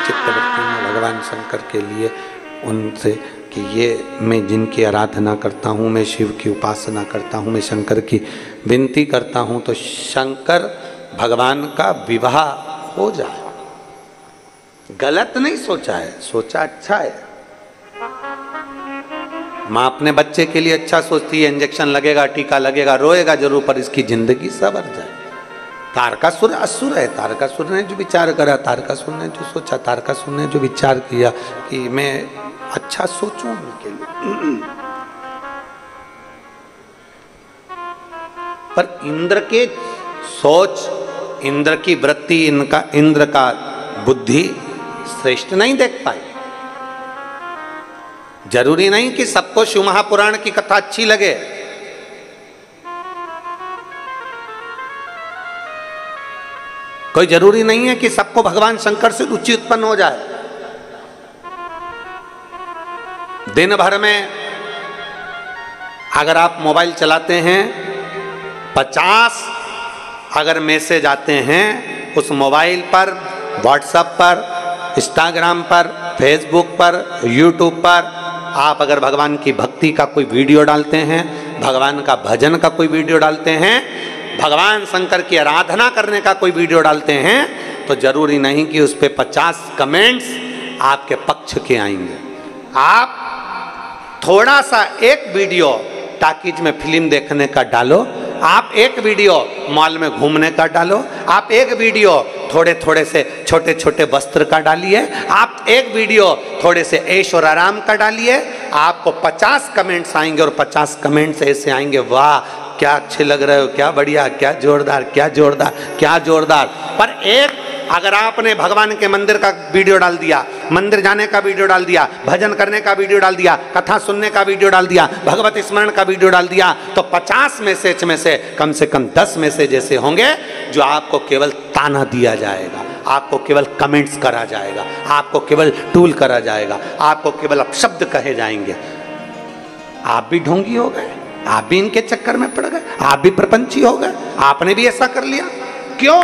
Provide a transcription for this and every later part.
चित्तवृत्ति में भगवान शंकर के लिए उनसे कि ये मैं जिनकी आराधना करता हूँ, मैं शिव की उपासना करता हूँ, मैं शंकर की विनती करता हूँ, तो शंकर भगवान का विवाह हो जाए। गलत नहीं सोचा है, सोचा अच्छा है। माँ अपने बच्चे के लिए अच्छा सोचती है, इंजेक्शन लगेगा, टीका लगेगा, रोएगा जरूर पर इसकी जिंदगी सवर जाए। तारकासुर असुर है, तारकासुर ने जो विचार करा, तारकासुर ने जो सोचा, तारकासुर ने जो विचार किया कि मैं अच्छा सोचूं उनके लिए। पर इंद्र के सोच, इंद्र की वृत्ति, इनका इंद्र का बुद्धि श्रेष्ठ नहीं देख पाए। जरूरी नहीं कि सबको शिव महापुराण की कथा अच्छी लगे। कोई जरूरी नहीं है कि सबको भगवान शंकर से रुचि उत्पन्न हो जाए। दिन भर में अगर आप मोबाइल चलाते हैं, 50 अगर मैसेज आते हैं उस मोबाइल पर, व्हाट्सएप पर, इंस्टाग्राम पर, फेसबुक पर, यूट्यूब पर, आप अगर भगवान की भक्ति का कोई वीडियो डालते हैं, भगवान का भजन का कोई वीडियो डालते हैं, भगवान शंकर की आराधना करने का कोई वीडियो डालते हैं, तो जरूरी नहीं कि उस पर 50 कमेंट्स आपके पक्ष के आएंगे। आप थोड़ा सा एक वीडियो टाकीज में फिल्म देखने का डालो, आप एक वीडियो मॉल में घूमने का डालो, आप एक वीडियो थोड़े थोड़े से छोटे छोटे वस्त्र का डालिए, आप एक वीडियो थोड़े से ऐश और आराम का डालिए, आपको 50 कमेंट्स आएंगे और 50 कमेंट्स ऐसे आएंगे, वाह क्या अच्छे लग रहे हो, क्या बढ़िया, क्या जोरदार, क्या जोरदार, क्या जोरदार। पर एक अगर आपने भगवान के मंदिर का वीडियो डाल दिया, मंदिर जाने का वीडियो डाल दिया, भजन करने का वीडियो डाल दिया, कथा सुनने का वीडियो डाल दिया, भगवत स्मरण का वीडियो डाल दिया, तो 50 मैसेज में से कम 10 मैसेज ऐसे होंगे जो आपको केवल ताना दिया जाएगा, आपको केवल कमेंट्स करा जाएगा, आपको केवल टूल करा जाएगा, आपको केवल अपशब्द कहे जाएंगे। आप भी ढोंगी हो गए, आप भी इनके चक्कर में पड़ गए, आप भी प्रपंची हो गए, आपने भी ऐसा कर लिया। क्यों?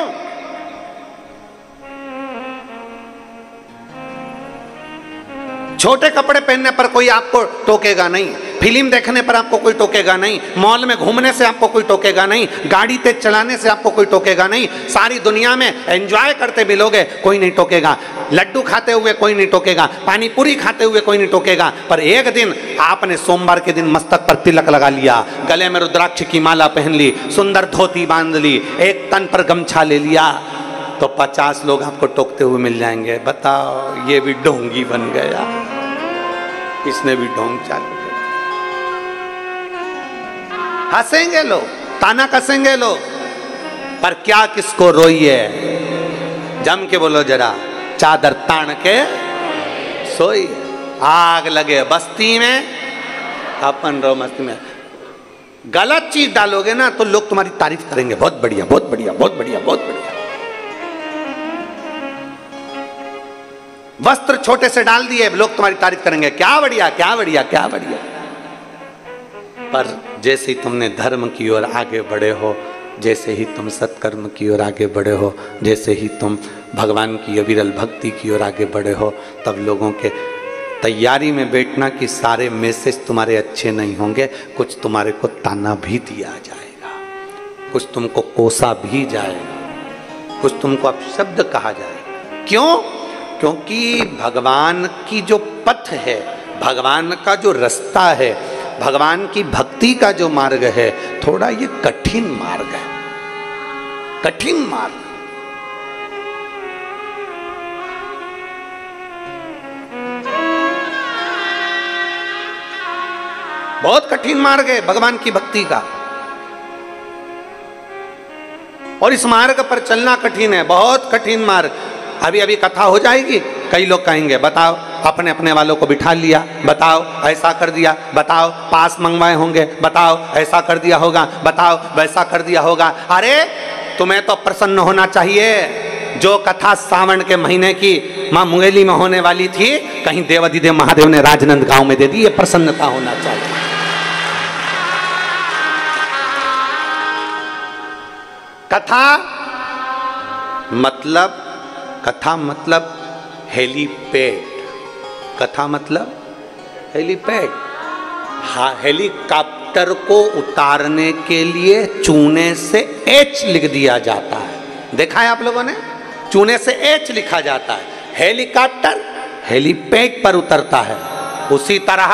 छोटे कपड़े पहनने पर कोई आपको टोकेगा नहीं, फिल्म देखने पर आपको कोई टोकेगा नहीं, मॉल में घूमने से आपको कोई टोकेगा नहीं, गाड़ी तेज चलाने से आपको कोई टोकेगा नहीं, सारी दुनिया में एंजॉय करते मिलोगे कोई नहीं टोकेगा, लड्डू खाते हुए कोई नहीं टोकेगा, पानी पूरी खाते हुए कोई नहीं टोकेगा। पर एक दिन आपने सोमवार के दिन मस्तक पर तिलक लगा लिया, गले में रुद्राक्ष की माला पहन ली, सुंदर धोती बांध ली, एक तन पर गमछा ले लिया, तो 50 लोग आपको टोकते हुए मिल जाएंगे। बताओ, ये भी ढोंगी बन गया, इसने भी ढोंग चालू कर। हंसेंगे लोग, ताना कसेंगे लोग, पर क्या किसको रोइए, जम के बोलो जरा, चादर तान के सोई। आग लगे बस्ती में, अपन रो मस्ती में। गलत चीज डालोगे ना तो लोग तुम्हारी तारीफ करेंगे, बहुत बढ़िया, बहुत बढ़िया, बहुत बढ़िया, बहुत बढ़िया। वस्त्र छोटे से डाल दिए, लोग तुम्हारी तारीफ करेंगे, क्या बढ़िया, क्या बढ़िया, क्या बढ़िया। पर जैसे ही तुमने धर्म की ओर आगे बढ़े हो, जैसे ही तुम सत्कर्म की ओर आगे बढ़े हो, जैसे ही तुम भगवान की अविरल भक्ति की ओर आगे बढ़े हो, तब लोगों के तैयारी में बैठना कि सारे मैसेज तुम्हारे अच्छे नहीं होंगे, कुछ तुम्हारे को ताना भी दिया जाएगा, कुछ तुमको कोसा भी जाएगा, कुछ तुमको अपशब्द कहा जाएगा। क्यों? क्योंकि भगवान की जो पथ है, भगवान का जो रास्ता है, भगवान की भक्ति का जो मार्ग है, थोड़ा ये कठिन मार्ग है, कठिन मार्ग। बहुत कठिन मार्ग है भगवान की भक्ति का, और इस मार्ग पर चलना कठिन है, बहुत कठिन मार्ग। अभी अभी कथा हो जाएगी, कई लोग कहेंगे बताओ अपने अपने वालों को बिठा लिया, बताओ ऐसा कर दिया, बताओ पास मंगवाए होंगे, बताओ ऐसा कर दिया होगा, बताओ वैसा कर दिया होगा। अरे तुम्हें तो प्रसन्न होना चाहिए। जो कथा सावन के महीने की माँ मुंगेली में होने वाली थी, कहीं देवाधिदेव महादेव ने राजनंद गांव में दे दी, ये प्रसन्नता होना चाहिए। कथा मतलब हेलीपैड, कथा मतलब हेलीपैड। हाँ, हेलीकॉप्टर को उतारने के लिए चूने से एच लिख दिया जाता है। देखा है आप लोगों ने, चूने से एच लिखा जाता है। हेलीकॉप्टर हेलीपैड पर उतरता है। उसी तरह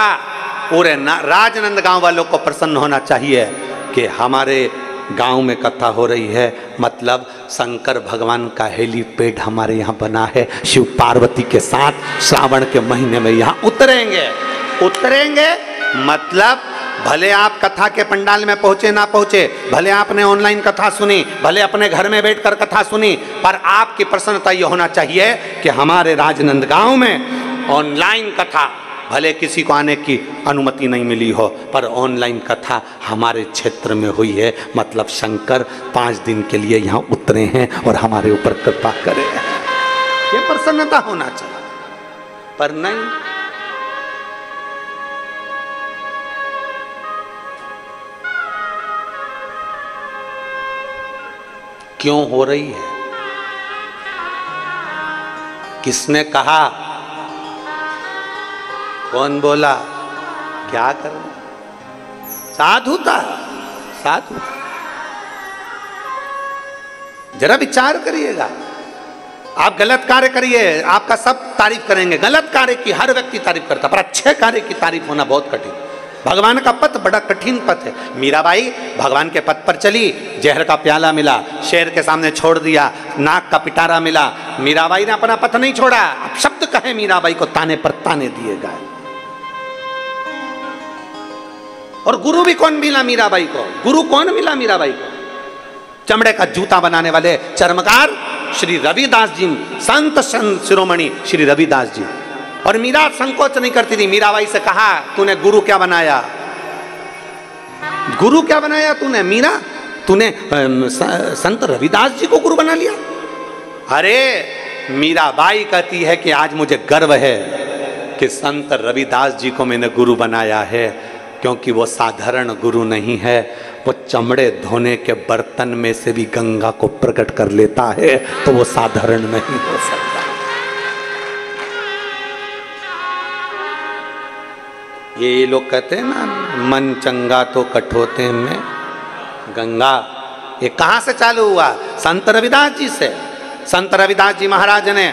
पूरे राजनांदगांव वालों को प्रसन्न होना चाहिए कि हमारे गांव में कथा हो रही है, मतलब शंकर भगवान का हेलीपैड हमारे यहाँ बना है। शिव पार्वती के साथ श्रावण के महीने में यहाँ उतरेंगे। मतलब भले आप कथा के पंडाल में पहुंचे ना पहुंचे, भले आपने ऑनलाइन कथा सुनी, भले अपने घर में बैठकर कथा सुनी, पर आपकी प्रसन्नता यह होना चाहिए कि हमारे राजनांदगांव में ऑनलाइन कथा, भले किसी को आने की अनुमति नहीं मिली हो, पर ऑनलाइन कथा हमारे क्षेत्र में हुई है। मतलब शंकर 5 दिन के लिए यहाँ उतरे हैं और हमारे ऊपर कृपा करे। ये प्रसन्नता होना चाहिए, पर नहीं। क्यों हो रही है? किसने कहा? कौन बोला? क्या करना? साधु था, साधु। जरा विचार करिएगा। आप गलत कार्य करिए, आपका सब तारीफ करेंगे। गलत कार्य की हर व्यक्ति तारीफ करता, पर अच्छे कार्य की तारीफ होना बहुत कठिन। भगवान का पथ बड़ा कठिन पथ है। मीराबाई भगवान के पथ पर चली, जहर का प्याला मिला, शेर के सामने छोड़ दिया, नाक का पिटारा मिला। मीराबाई ने अपना पथ नहीं छोड़ा। अब शब्द कहे मीराबाई को ताने पर ताने दिए गए। और गुरु भी कौन मिला मीराबाई को? गुरु कौन मिला मीराबाई को? चमड़े का जूता बनाने वाले चर्मकार श्री रविदास जी, संत शिरोमणि श्री रविदास जी। और मीरा संकोच नहीं करती थी। मीराबाई से कहा, तूने गुरु क्या बनाया? गुरु क्या बनाया तूने? मीरा, तूने संत रविदास जी को गुरु बना लिया? अरे मीराबाई कहती है कि आज मुझे गर्व है कि संत रविदास जी को मैंने गुरु बनाया है, क्योंकि वो साधारण गुरु नहीं है। वो चमड़े धोने के बर्तन में से भी गंगा को प्रकट कर लेता है, तो वो साधारण नहीं हो सकता। ये लोग कहते हैं ना, मन चंगा तो कठोते में गंगा। ये कहाँ से चालू हुआ? संत रविदास जी से। संत रविदास जी महाराज ने,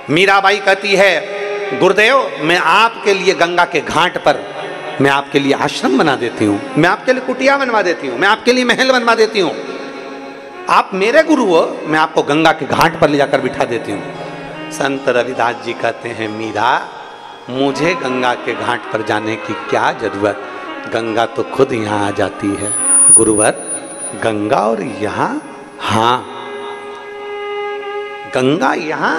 मीराबाई कहती है, गुरुदेव मैं आपके लिए गंगा के घाट पर मैं आपके लिए आश्रम बना देती हूँ, मैं आपके लिए कुटिया बनवा देती हूँ, मैं आपके लिए महल बनवा देती हूँ। आप मेरे गुरु हो, मैं आपको गंगा के घाट पर ले जाकर बिठा देती हूँ। संत रविदास जी कहते हैं, मीरा मुझे गंगा के घाट पर जाने की क्या जरूरत? गंगा तो खुद यहाँ आ जाती है। गुरुवर, गंगा और यहाँ? हाँ। गंगा यहाँ?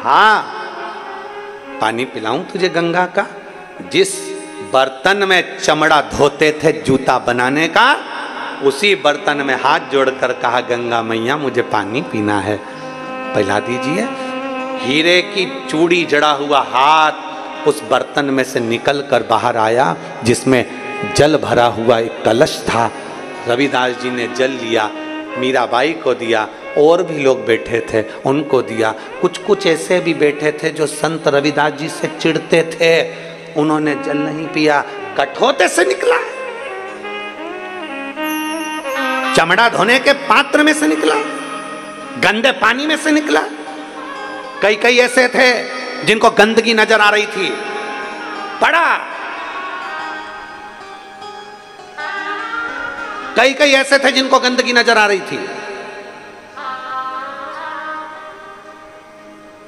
हाँ। पानी पिलाऊं तुझे गंगा का? जिस बर्तन में चमड़ा धोते थे जूता बनाने का, उसी बर्तन में हाथ जोड़कर कहा, गंगा मैया मुझे पानी पीना है, पिला दीजिए। हीरे की चूड़ी जड़ा हुआ हाथ उस बर्तन में से निकल कर बाहर आया, जिसमें जल भरा हुआ एक कलश था। रविदास जी ने जल लिया, मीराबाई को दिया, और भी लोग बैठे थे उनको दिया। कुछ कुछ ऐसे भी बैठे थे जो संत रविदास जी से चिढ़ते थे, उन्होंने जल नहीं पिया। कठोते से निकला, चमड़ा धोने के पात्र में से निकला, गंदे पानी में से निकला। कई कई ऐसे थे जिनको गंदगी नजर आ रही थी, पड़ा। कई कई ऐसे थे जिनको गंदगी नजर आ रही थी।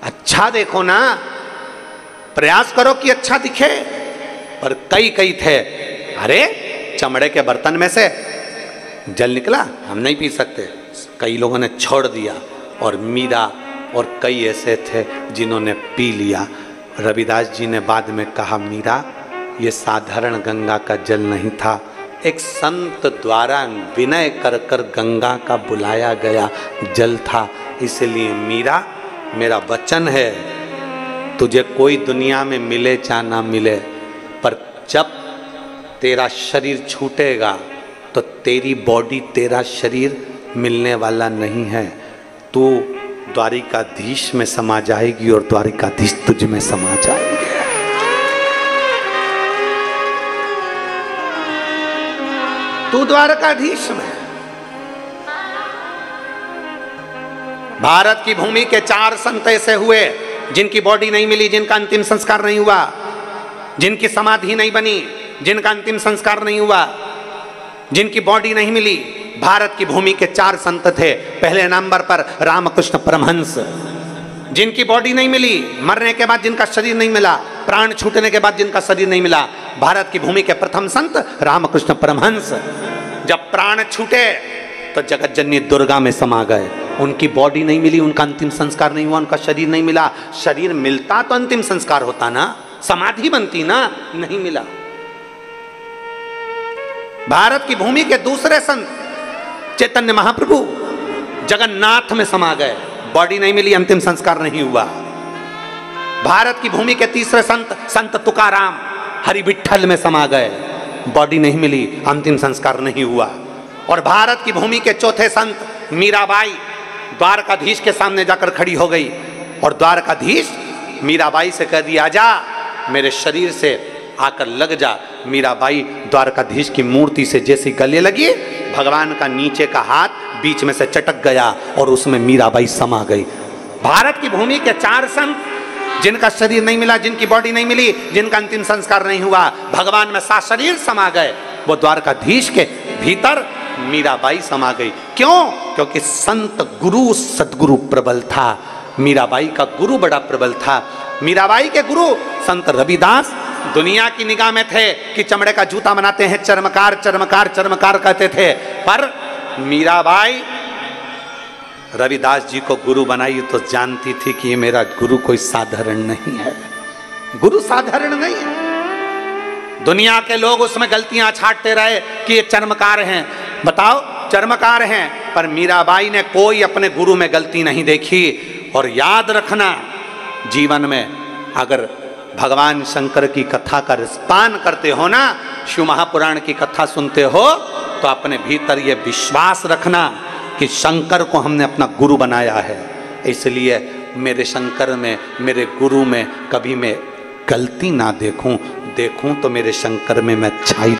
अच्छा देखो ना, प्रयास करो कि अच्छा दिखे। पर कई कई थे, अरे चमड़े के बर्तन में से जल निकला, हम नहीं पी सकते। कई लोगों ने छोड़ दिया, और मीरा और कई ऐसे थे जिन्होंने पी लिया। रविदास जी ने बाद में कहा, मीरा ये साधारण गंगा का जल नहीं था, एक संत द्वारा विनय कर कर गंगा का बुलाया गया जल था। इसलिए मीरा, मेरा वचन है, तुझे कोई दुनिया में मिले चाहे ना मिले, पर जब तेरा शरीर छूटेगा तो तेरी बॉडी, तेरा शरीर मिलने वाला नहीं है। तू द्वारिकाधीश में समा जाएगी और द्वारिकाधीश तुझ में समा जाएगी। तू द्वारकाधीश में। भारत की भूमि के 4 संत ऐसे हुए जिनकी बॉडी नहीं मिली, जिनका अंतिम संस्कार नहीं हुआ, जिनकी समाधि नहीं बनी, जिनका अंतिम संस्कार नहीं हुआ, जिनकी बॉडी नहीं मिली। भारत की भूमि के 4 संत थे। पहले नंबर पर रामकृष्ण परमहंस, जिनकी बॉडी नहीं मिली, मरने के बाद जिनका शरीर नहीं मिला, प्राण छूटने के बाद जिनका शरीर नहीं मिला। भारत की भूमि के प्रथम संत रामकृष्ण परमहंस जब प्राण छूटे तो जगत जननी दुर्गा में समा गए। उनकी बॉडी नहीं मिली, उनका अंतिम संस्कार नहीं हुआ, उनका शरीर नहीं मिला। शरीर मिलता तो अंतिम संस्कार होता ना, समाधि बनती ना, नहीं मिला। भारत की भूमि के दूसरे संत चैतन्य महाप्रभु जगन्नाथ में समा गए, बॉडी नहीं मिली, अंतिम संस्कार नहीं हुआ। भारत की भूमि के तीसरे संत संत तुकाराम हरि विठ्ठल में समा गए, बॉडी नहीं मिली, अंतिम संस्कार नहीं हुआ। और भारत की भूमि के चौथे संत मीराबाई द्वारकाधीश के सामने जाकर खड़ी हो गई और द्वारकाधीश मीराबाई से कह दिया, आजा मेरे शरीर से आकर लग जा। मीराबाई द्वारकाधीश की मूर्ति से जैसी गले लगी, भगवान का नीचे का हाथ बीच में से चटक गया और उसमें मीराबाई समा गई। भारत की भूमि के 4 संत जिनका शरीर नहीं मिला, जिनकी बॉडी नहीं मिली, जिनका अंतिम संस्कार नहीं हुआ, भगवान में सशरीर समा गए। वो द्वारकाधीश के भीतर मीराबाई समा गई। क्यों? क्योंकि संत गुरु सदगुरु प्रबल था। मीराबाई का गुरु बड़ा प्रबल था। मीराबाई के गुरु संत रविदास दुनिया की निगाह में थे कि चमड़े का जूता बनाते हैं, चर्मकार चर्मकार चर्मकार कहते थे, पर मीराबाई रविदास जी को गुरु बनाई तो जानती थी कि ये मेरा गुरु कोई साधारण नहीं है। गुरु साधारण नहीं है। दुनिया के लोग उसमें गलतियां छांटते रहे कि ये चर्मकार हैं। बताओ, चर्मकार हैं, पर मीराबाई ने कोई अपने गुरु में गलती नहीं देखी। और याद रखना, जीवन में अगर भगवान शंकर की कथा का रसपान करते हो ना, शिव महापुराण की कथा सुनते हो, तो अपने भीतर ये विश्वास रखना कि शंकर को हमने अपना गुरु बनाया है। इसलिए मेरे शंकर में, मेरे गुरु में कभी मैं गलती ना देखूं तो मेरे शंकर में मैं अच्छाई